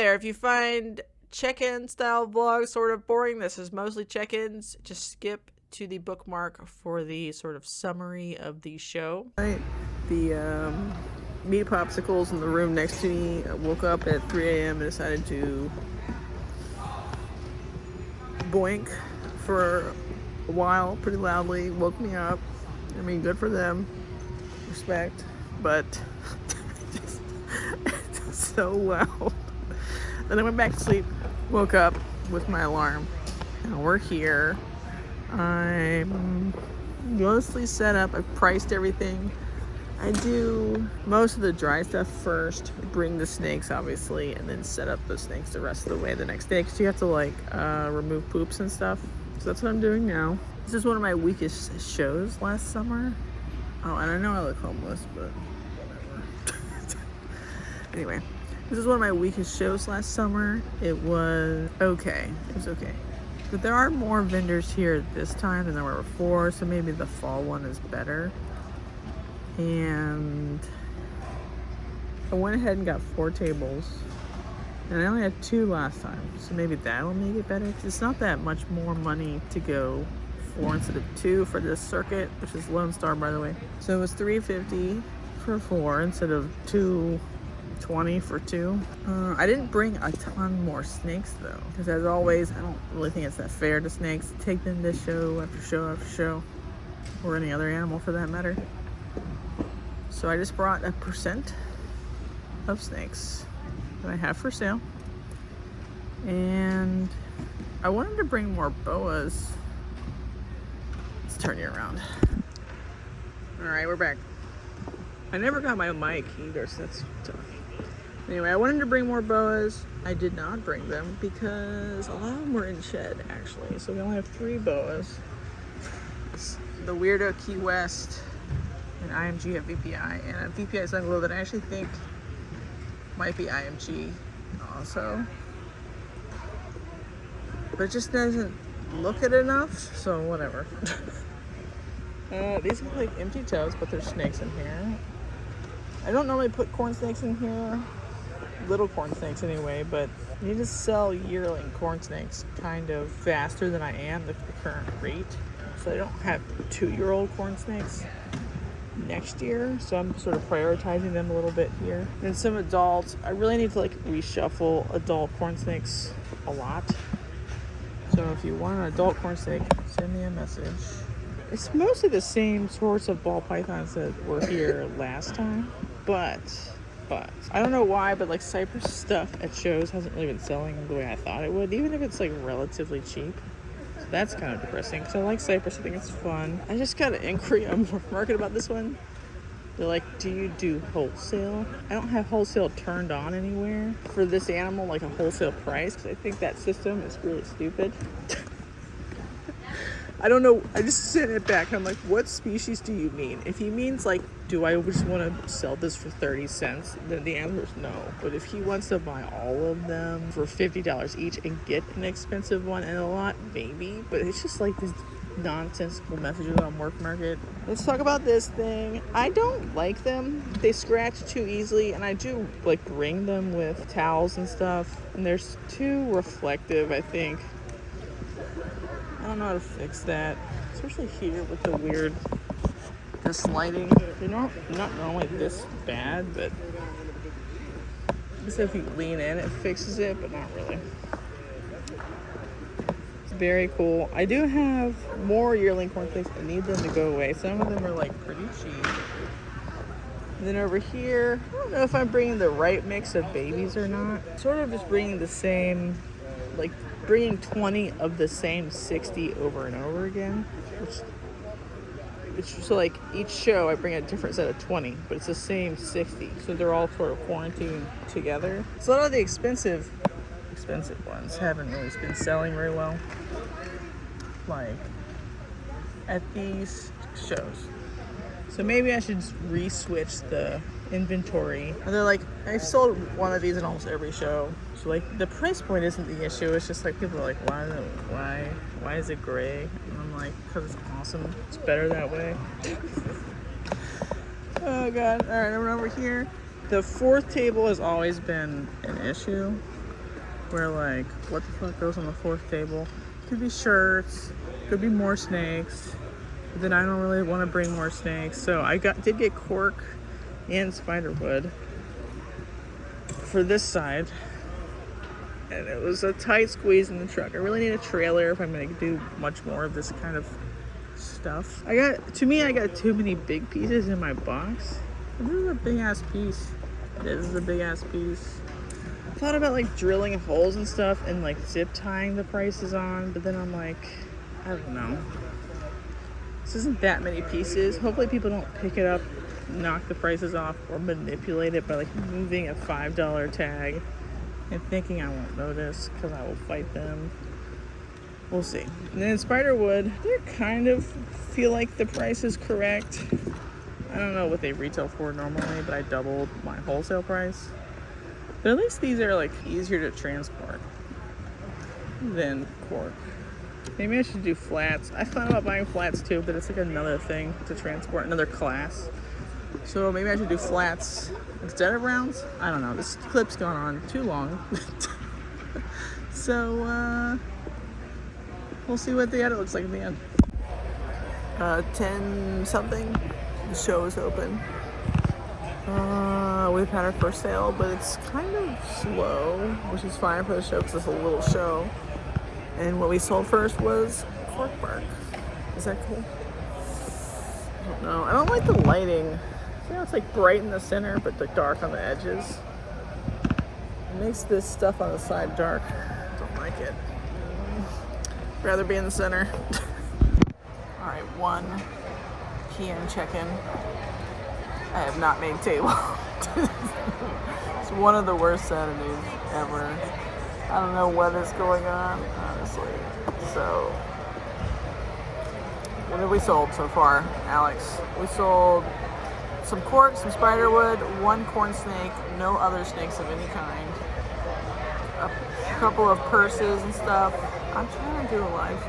there. If you find check-in style vlogs sort of boring, this is mostly check-ins. Just skip to the bookmark for the sort of summary of the show. Right. The meat popsicles in the room next to me woke up at 3 a.m. and decided to boink for a while pretty loudly. Woke me up. I mean, good for them. Respect. But just so loud. Then I went back to sleep. Woke up with my alarm. And we're here. I'm mostly set up. I've priced everything. I do most of the dry stuff first, bring the snakes obviously, and then set up the snakes the rest of the way the next day, because you have to like remove poops and stuff. So that's what I'm doing now. This is one of my weakest shows last summer. Oh, and I know I look homeless, but whatever. Anyway, this is one of my weakest shows last summer. It was okay. It was okay. But there are more vendors here this time than there were before, so maybe the fall one is better. And I went ahead and got 4 tables, and I only had 2 last time, so maybe that'll make it better, because it's not that much more money to go 4 instead of 2 for this circuit, which is Lone Star, by the way. So it was $350 for 4 instead of $220 for 2. I didn't bring a ton more snakes though, because as always, I don't really think it's that fair to snakes to take them to show after show after show, or any other animal for that matter. So I just brought 1% of snakes that I have for sale. And I wanted to bring more boas. Let's turn you around. All right, we're back. I never got my mic either, so that's tough. Anyway, I wanted to bring more boas. I did not bring them because a lot of them were in shed, actually. So we only have 3 boas. It's the Weirdo Key West, and IMG have VPI, and a VPI Zulu that I actually think might be IMG also. But it just doesn't look it enough, so whatever. These are like empty toes, but there's snakes in here. I don't normally put corn snakes in here, little corn snakes anyway, but I need to sell yearling corn snakes kind of faster than I am the current rate. So I don't have 2-year-old corn snakes next year, so I'm sort of prioritizing them a little bit here. And some adults, I really need to like reshuffle adult corn snakes a lot. So if you want an adult corn snake, send me a message. It's mostly the same sorts of ball pythons that were here last time, but I don't know why, but like cypress stuff at shows hasn't really been selling the way I thought it would, even if it's like relatively cheap. So that's kind of depressing, because I like cypress. I think it's fun. I just got an inquiry on Market about this one. They're like, do you do wholesale? I don't have wholesale turned on anywhere for this animal, like a wholesale price, because I think that system is really stupid. I don't know. I just sent it back. I'm like, what species do you mean? If he means like, do I just want to sell this for 30 cents? Then the answer is no. But if he wants to buy all of them for $50 each and get an expensive one and a lot, maybe. But it's just like these nonsensical messages on Work Market. Let's talk about this thing. I don't like them. They scratch too easily, and I do like ring them with towels and stuff. And they're too reflective, I think. I don't know how to fix that, especially here with the lighting. They're not normally this bad, but I guess if you lean in, it fixes it, but not really. It's very cool. I do have more yearling corn snakes. I need them to go away. Some of them are like pretty cheap. And then over here, I don't know if I'm bringing the right mix of babies or not. Sort of just bringing the same, like bringing 20 of the same 60 over and over again, which so like each show I bring a different set of 20, but it's the same 60, so they're all sort of quarantined together. So a lot of the expensive ones haven't really been selling very well, like at these shows. So maybe I should re-switch the inventory. And they're like, I've sold one of these in almost every show. So like the price point isn't the issue. It's just like people are like, why is it gray? And I'm like, because it's awesome. It's better that way. Oh god. All right, I'm over here. The 4th table has always been an issue. We're like, what the fuck goes on the fourth table? Could be shirts, could be more snakes. But then I don't really want to bring more snakes. So I did get cork and spiderwood for this side. And it was a tight squeeze in the truck. I really need a trailer if I'm going to do much more of this kind of stuff. I got too many big pieces in my box. This is a big ass piece. This is a big ass piece. I thought about like drilling holes and stuff and like zip tying the prices on, but then I'm like, I don't know. This isn't that many pieces. Hopefully people don't pick it up, knock the prices off, or manipulate it by like moving a $5 tag and thinking I won't notice because I will fight them. We'll see. And then spiderwood, they kind of feel like the price is correct. I don't know what they retail for normally, but I doubled my wholesale price. But at least these are like easier to transport than cork. Maybe I should do flats. I thought about buying flats too, but it's like another thing to transport, another class. So maybe I should do flats instead of rounds. I don't know. This clip's gone on too long. So we'll see what the edit looks like at the end. 10 something. The show is open. We've had our first sale, but it's kind of slow, which is fine for the show because it's a little show. And what we sold first was cork bark. Is that cool? I don't know. I don't like the lighting. You know, it's like bright in the center, but like dark on the edges. It makes this stuff on the side dark. Don't like it. Rather be in the center. All right, 1 p.m. check-in. I have not made table. It's one of the worst Saturdays ever. I don't know what is going on, honestly. So, what have we sold so far, Alex? We sold some cork, some spiderwood, 1 corn snake, no other snakes of any kind. A couple of purses and stuff. I'm trying to do a live.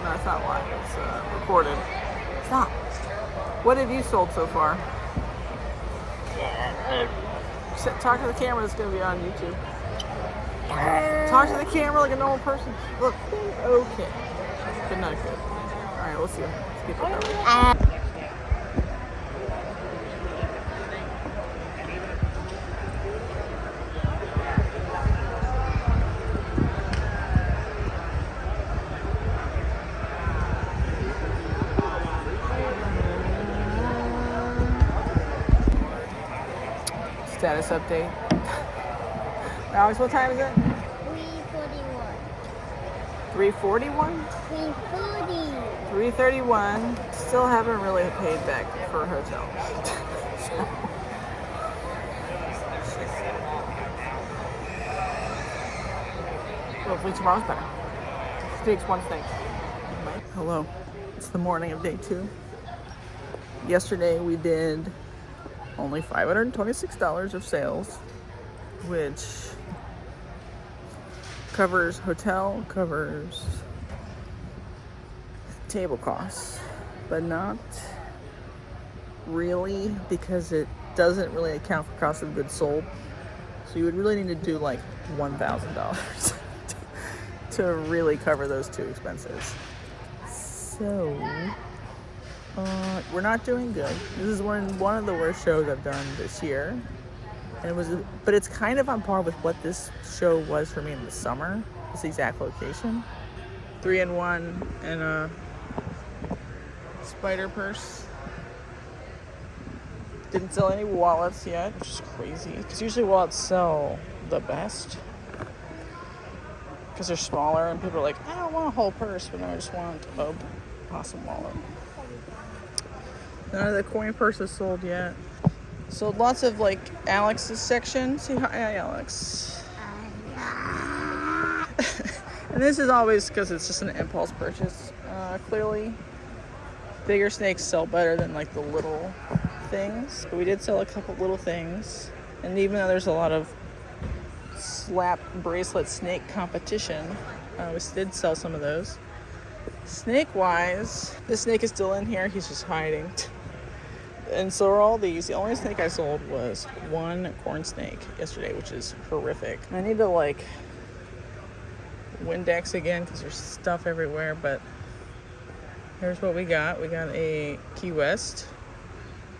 No, it's not live. It's recorded. Stop. What have you sold so far? Talk to the camera. That's going to be on YouTube. Talk to the camera like a normal person. Look. Okay. Good night, good. All right, we'll see. Let's keep it going. Status update. Alex, what time is it? 3:41. 3:31. Still haven't really paid back for hotels. Hopefully tomorrow's better. Takes 1 snake. Hello. It's the morning of day 2. Yesterday we did only $526 of sales, which covers hotel, covers table costs, but not really because it doesn't really account for cost of goods sold. So you would really need to do like $1,000 to really cover those 2 expenses. So we're not doing good. This is one of the worst shows I've done this year, and but it's kind of on par with what this show was for me in the summer. This exact location, 3-in-1 and a spider purse. Didn't sell any wallets yet, which is crazy because usually wallets sell the best because they're smaller and people are like, I don't want a whole purse, but no, I just want a awesome wallet. None of the coin purses sold yet. Sold lots of like Alex's section. Say hi, Alex. And this is always because it's just an impulse purchase. Clearly, bigger snakes sell better than like the little things. But we did sell a couple little things. And even though there's a lot of slap bracelet snake competition, we did sell some of those. Snake-wise, this snake is still in here. He's just hiding. And so are all these. The only snake I sold was 1 corn snake yesterday, which is horrific. I need to like Windex again because there's stuff everywhere, but here's what we got. We got a Key West,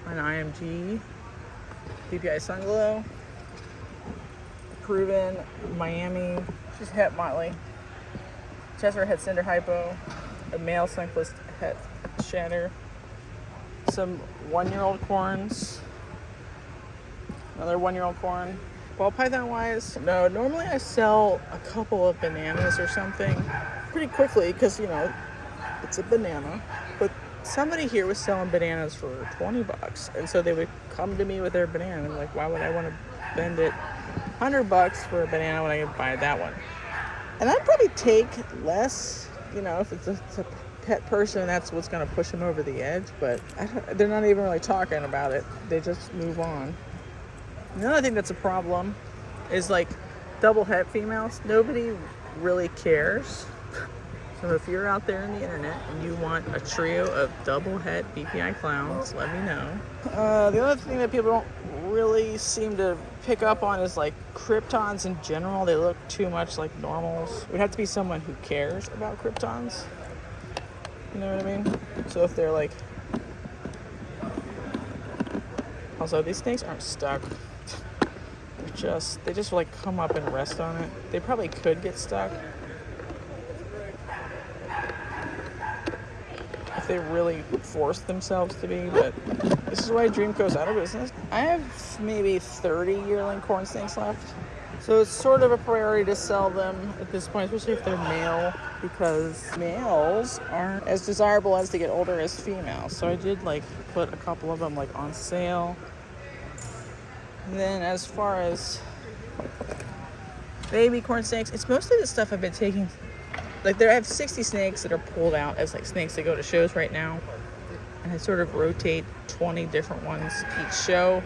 an IMG, BPI Sunglow, Proven, Miami, she's Het Motley, Chester Het Cinder Hypo, a male Sunquist Het Shatter, some 1-year-old corns, another 1-year-old corn. Ball python wise, no, normally I sell a couple of bananas or something pretty quickly because, you know, it's a banana. But somebody here was selling bananas for 20 bucks. And so they would come to me with their banana. And I'm like, why would I want to spend it 100 bucks for a banana when I could buy that one? And I'd probably take less, you know, if it's a pet person, that's what's going to push them over the edge. But they're not even really talking about it. They just move on. Another thing that's a problem is like double het females. Nobody really cares. So if you're out there on the internet and you want a trio of double het BPI clowns, let me know. The other thing that people don't really seem to pick up on is like Kryptons in general. They look too much like normals. It would have to be someone who cares about Kryptons. You know what I mean? So if they're like... Also, these snakes aren't stuck. They just like come up and rest on it. They probably could get stuck if they really forced themselves to be, but this is why Dream goes out of business. I have maybe 30 yearling corn snakes left, so it's sort of a priority to sell them at this point, especially if they're male, because males aren't as desirable as they get older as females. So I did like put a couple of them like on sale. And then as far as baby corn snakes, it's mostly the stuff I've been taking. Like I have 60 snakes that are pulled out as like snakes that go to shows right now. And I sort of rotate 20 different ones each show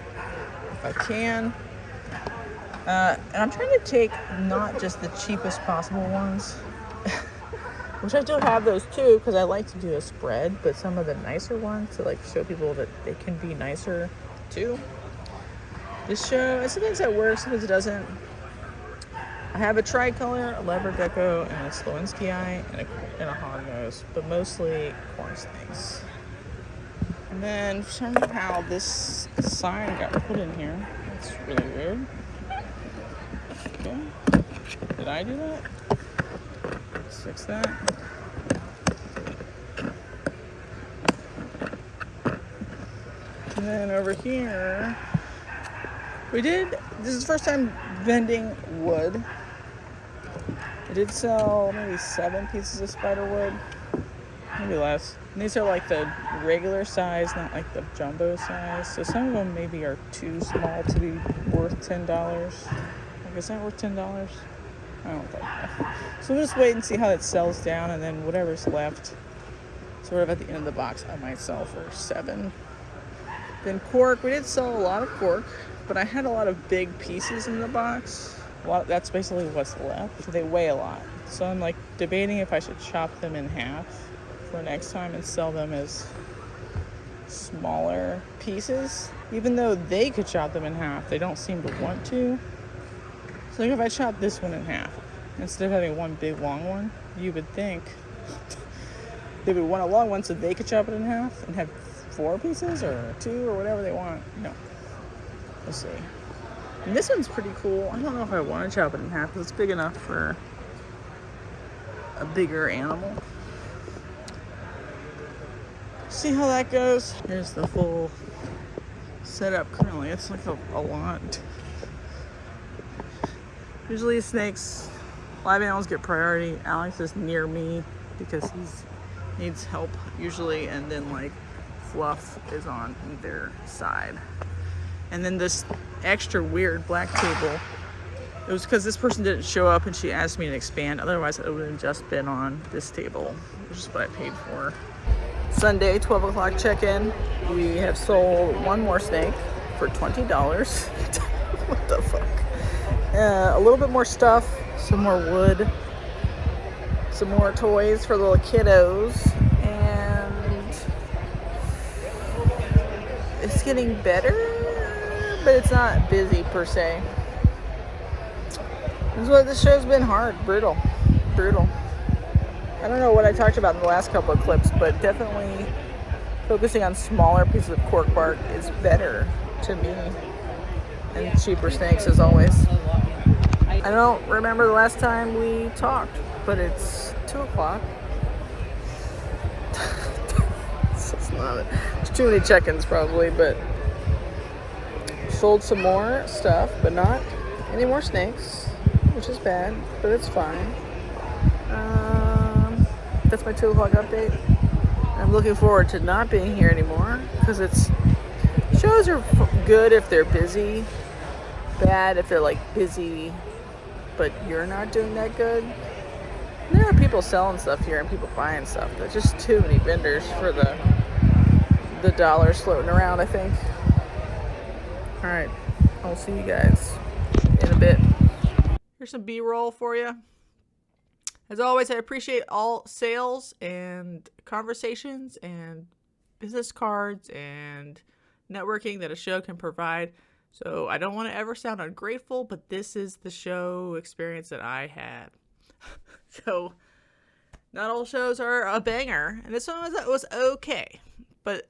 if I can. And I'm trying to take not just the cheapest possible ones, which I do have those too because I like to do a spread, but some of the nicer ones to like show people that they can be nicer too. This show, sometimes that works, sometimes it doesn't. I have a tricolor, a leopard gecko, and a Slowinski eye, and a hognose, but mostly corn snakes. And then somehow this sign got put in here. That's really weird. Okay. Did I do that? Let's fix that. And then over here, this is the first time vending wood. I did sell maybe 7 pieces of spider wood, maybe less. And these are like the regular size, not like the jumbo size. So some of them maybe are too small to be worth $10. Like, is that worth $10? I don't think so. So we'll just wait and see how it sells down, and then whatever's left, sort of at the end of the box, I might sell for $7. Then cork, we did sell a lot of cork, but I had a lot of big pieces in the box. That's basically what's left. They weigh a lot. So I'm like debating if I should chop them in half for next time and sell them as smaller pieces. Even though they could chop them in half, they don't seem to want to. So like if I chop this one in half, instead of having one big long one, you would think they would want a long one so they could chop it in half and have 4 pieces or 2 or whatever they want. No. We'll see. And this one's pretty cool. I don't know if I want to chop it in half because it's big enough for a bigger animal. See how that goes. Here's the full setup currently. It's like a lot. Usually snakes, live animals get priority. Alex is near me because he needs help usually, and then like Fluff is on either side. And then this extra weird black table, it was because this person didn't show up and she asked me to expand. Otherwise, it would have just been on this table, which is what I paid for. Sunday, 12 o'clock check-in. We have sold 1 more snake for $20. What the fuck? A little bit more stuff, some more wood, some more toys for little kiddos, and it's getting better. But it's not busy per se. This show's been hard, brutal. brutal. I don't know what I talked about in the last couple of clips, but definitely focusing on smaller pieces of cork bark is better to me. And cheaper snakes as always. I don't remember the last time we talked, but it's 2 o'clock. It's too many check-ins probably, but sold some more stuff, but not any more snakes, which is bad, but it's fine. That's my 2 o'clock update. I'm looking forward to not being here anymore, because shows are good if they're busy, bad if they're like busy, but you're not doing that good. And there are people selling stuff here and people buying stuff. There's just too many vendors for the dollars floating around, I think. All right, I'll see you guys in a bit. Here's some B-roll for you. As always, I appreciate all sales and conversations and business cards and networking that a show can provide. So I don't want to ever sound ungrateful, but this is the show experience that I had. So not all shows are a banger, and this one was okay. But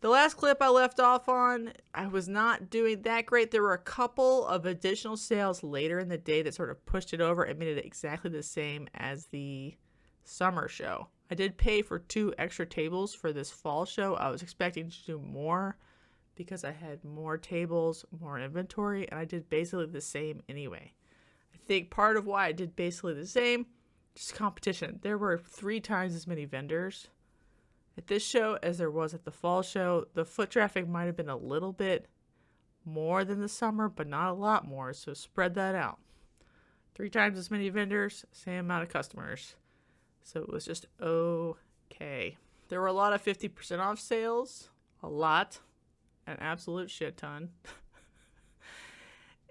the last clip I left off on, I was not doing that great. There were a couple of additional sales later in the day that sort of pushed it over and made it exactly the same as the summer show. I did pay for 2 extra tables for this fall show. I was expecting to do more because I had more tables, more inventory, and I did basically the same anyway. I think part of why I did basically the same, just competition. There were 3 times as many vendors at this show as there was at the fall show. The foot traffic might have been a little bit more than the summer, but not a lot more, so spread that out. 3 times as many vendors, same amount of customers. So it was just okay. There were a lot of 50% off sales, a lot, an absolute shit ton.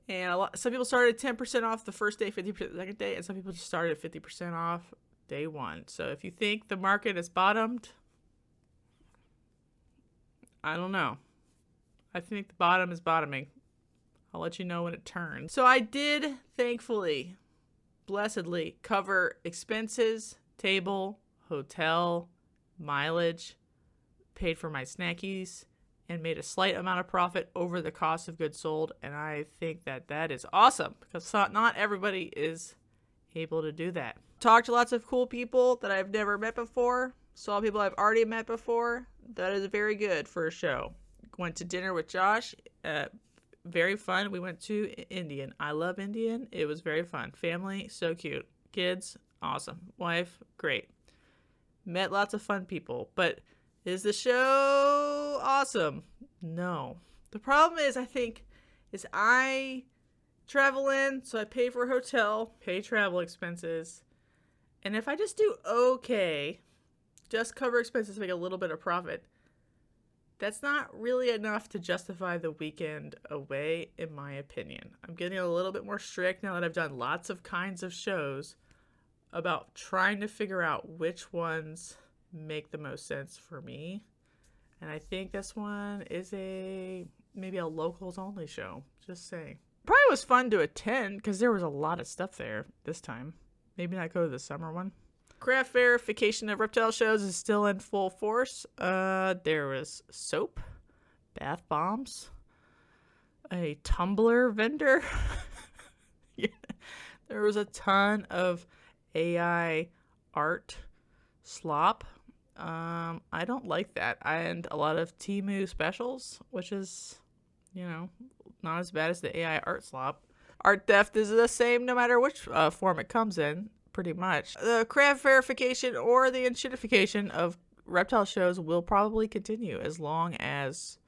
And some people started 10% off the first day, 50% the second day, and some people just started at 50% off day 1. So if you think the market has bottomed, I don't know. I think the bottom is bottoming. I'll let you know when it turns. So I did, thankfully, blessedly, cover expenses, table, hotel, mileage, paid for my snackies, and made a slight amount of profit over the cost of goods sold. And I think that is awesome, because not everybody is able to do that. Talked to lots of cool people that I've never met before. Saw people I've already met before. That is very good for a show. Went to dinner with Josh. Very fun. We went to Indian. I love Indian. It was very fun. Family, so cute. Kids, awesome. Wife, great. Met lots of fun people. But is the show awesome? No. The problem is, I travel in, so I pay for a hotel, pay travel expenses. And if I just do okay, just cover expenses, make a little bit of profit, that's not really enough to justify the weekend away, in my opinion. I'm getting a little bit more strict now that I've done lots of kinds of shows about trying to figure out which ones make the most sense for me. And I think this one is maybe a locals only show. Just saying. Probably was fun to attend because there was a lot of stuff there this time. Maybe not go to the summer one. Craft verification of reptile shows is still in full force. There was soap, bath bombs, a tumbler vendor. Yeah. There was a ton of AI art slop. I don't like that. And a lot of Temu specials, which is, not as bad as the AI art slop. Art theft is the same no matter which form it comes in, pretty much. The craft verification or the enshittification of reptile shows will probably continue as long as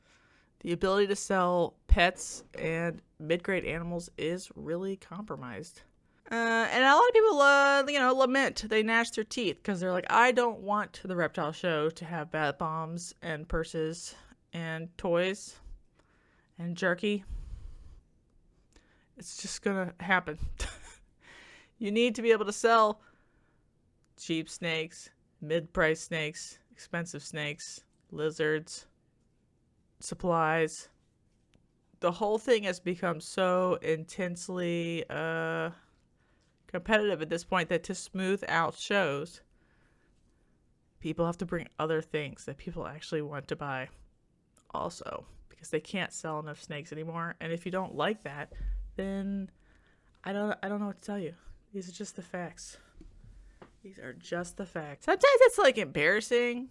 the ability to sell pets and mid-grade animals is really compromised. And a lot of people, lament. They gnash their teeth because they're like, I don't want the reptile show to have bath bombs and purses and toys and jerky. It's just gonna happen. You need to be able to sell cheap snakes, mid-price snakes, expensive snakes, lizards, supplies. The whole thing has become so intensely competitive at this point that to smooth out shows, people have to bring other things that people actually want to buy also, because they can't sell enough snakes anymore. And if you don't like that, then I don't know what to tell you. These are just the facts. These are just the facts. Sometimes it's like embarrassing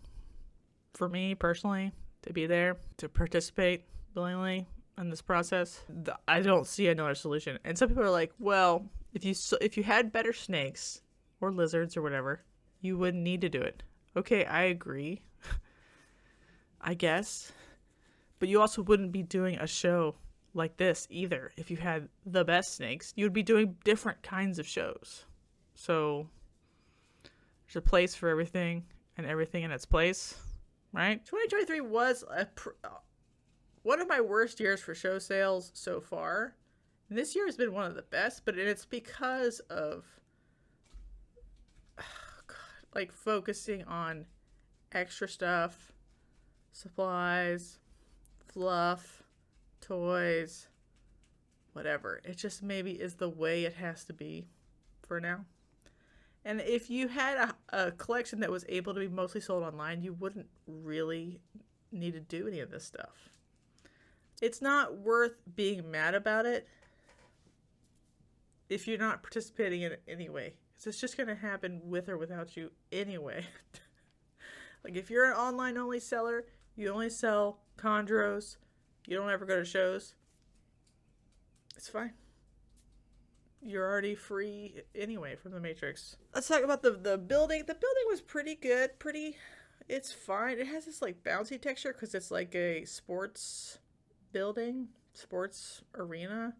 for me personally to be there, to participate willingly in this process. I don't see another solution. And some people are like, well, if you had better snakes or lizards or whatever, you wouldn't need to do it. Okay, I agree. I guess. But you also wouldn't be doing a show like this either. If you had the best snakes, you'd be doing different kinds of shows. So there's a place for everything and everything in its place, right? 2023 was one of my worst years for show sales so far. And this year has been one of the best, but it's because of like focusing on extra stuff, supplies, fluff, toys, whatever. It just maybe is the way it has to be for now. And if you had a collection that was able to be mostly sold online, you wouldn't really need to do any of this stuff. It's not worth being mad about it if you're not participating in it anyway. Because it's just going to happen with or without you anyway. Like if you're an online only seller, you only sell chondros, you don't ever go to shows, it's fine. You're already free anyway from the Matrix. Let's talk about the building. The building was pretty good. It's fine. It has this like bouncy texture because it's like a sports building, sports arena.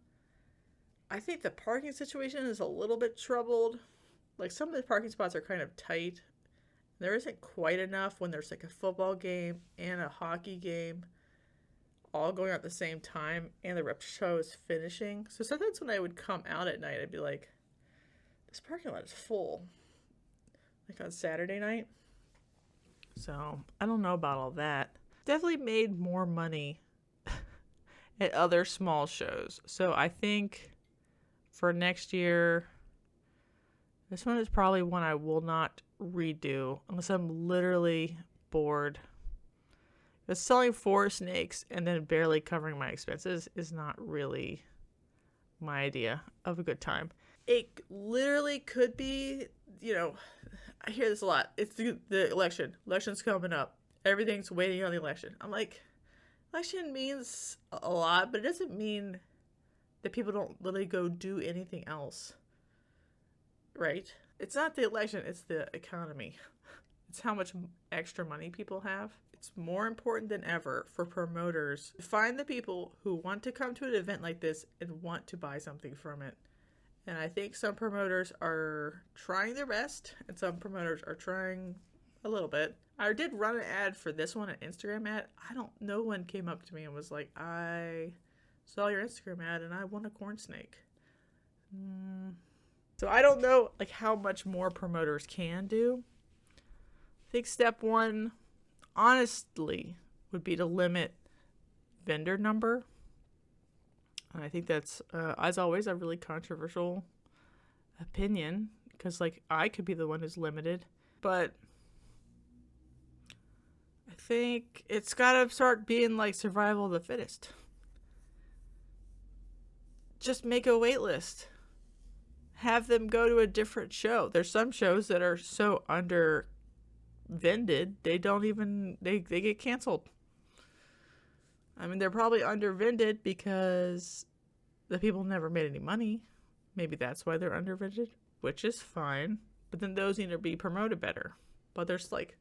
I think the parking situation is a little bit troubled. Like some of the parking spots are kind of tight. There isn't quite enough when there's like a football game and a hockey game all going on at the same time and the rep show is finishing. So sometimes when I would come out at night, I'd be like, this parking lot is full. Like on Saturday night. So I don't know about all that. Definitely made more money at other small shows. So I think for next year, this one is probably one I will not redo unless I'm literally bored. Because selling 4 snakes and then barely covering my expenses is not really my idea of a good time. It literally could be, I hear this a lot. It's the election. Election's coming up. Everything's waiting on the election. I'm like, election means a lot, but it doesn't mean that people don't literally go do anything else. Right? It's not the election, it's the economy. It's how much extra money people have. It's more important than ever for promoters to find the people who want to come to an event like this and want to buy something from it. And I think some promoters are trying their best, and some promoters are trying a little bit. I did run an ad for this one, an Instagram ad. No one came up to me and was like, I saw your Instagram ad and I want a corn snake. So I don't know like how much more promoters can do. I think step one, honestly, would be to limit vendor number. And I think that's, as always, a really controversial opinion because, like, I could be the one who's limited. But I think it's got to start being, like, survival of the fittest. Just make a wait list. Have them go to a different show. There's some shows that are so under vended, they get canceled. I mean, they're probably under vended because the people never made any money. Maybe that's why they're under vended, which is fine. But then those need to be promoted better. But there's like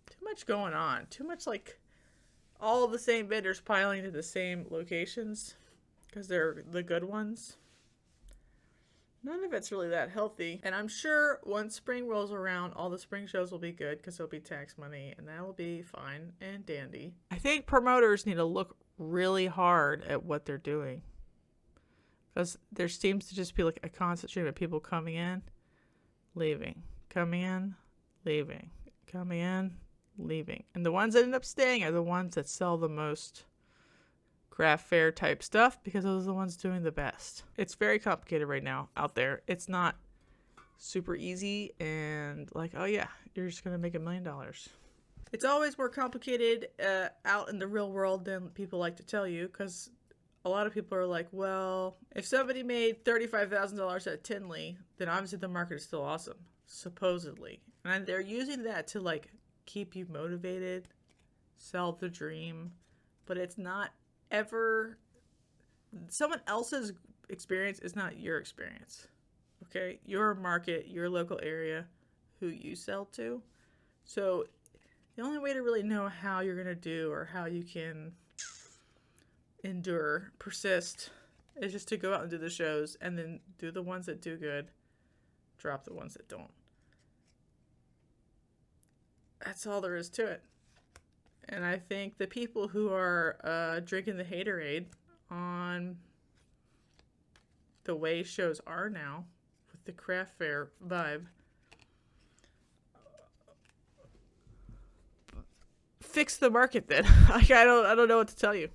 too much going on. Too much like all the same vendors piling to the same locations because they're the good ones. None of it's really that healthy. And I'm sure once spring rolls around, all the spring shows will be good because it'll be tax money and that'll be fine and dandy. I think promoters need to look really hard at what they're doing because there seems to just be like a constant stream of people coming in, leaving, coming in, leaving, coming in, leaving. And the ones that end up staying are the ones that sell the most craft fair type stuff because those are the ones doing the best. It's very complicated right now out there. It's not super easy and like, oh yeah, you're just gonna make $1 million. It's always more complicated out in the real world than people like to tell you, because a lot of people are like, well, if somebody made $35,000 at Tinley, then obviously the market is still awesome, supposedly. And they're using that to like keep you motivated, sell the dream, but it's not ever, someone else's experience is not your experience. Okay, your market, your local area, who you sell to. So the only way to really know how you're going to do or how you can endure, persist, is just to go out and do the shows, and then do the ones that do good, drop the ones that don't. That's all there is to it. And I think the people who are drinking the haterade on the way shows are now, with the craft fair vibe, fix the market then. Like, I don't know what to tell you.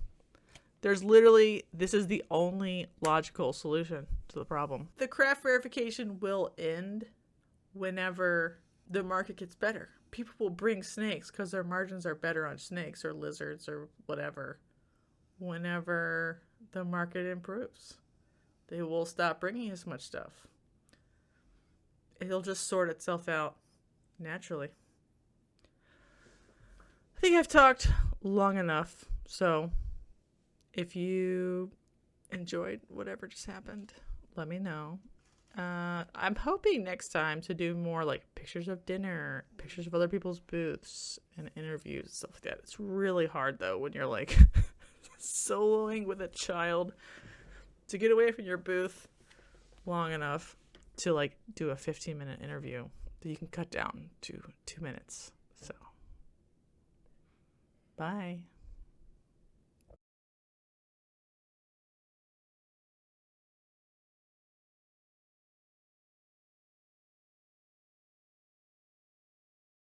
There's literally, this is the only logical solution to the problem. The craft verification will end whenever the market gets better. People will bring snakes because their margins are better on snakes or lizards or whatever. Whenever the market improves, they will stop bringing as much stuff. It'll just sort itself out naturally. I think I've talked long enough, so if you enjoyed whatever just happened, let me know. I'm hoping next time to do more like pictures of dinner, pictures of other people's booths, and interviews and stuff like that. It's really hard though when you're like soloing with a child to get away from your booth long enough to like do a 15-minute interview that you can cut down to 2 minutes. So, bye.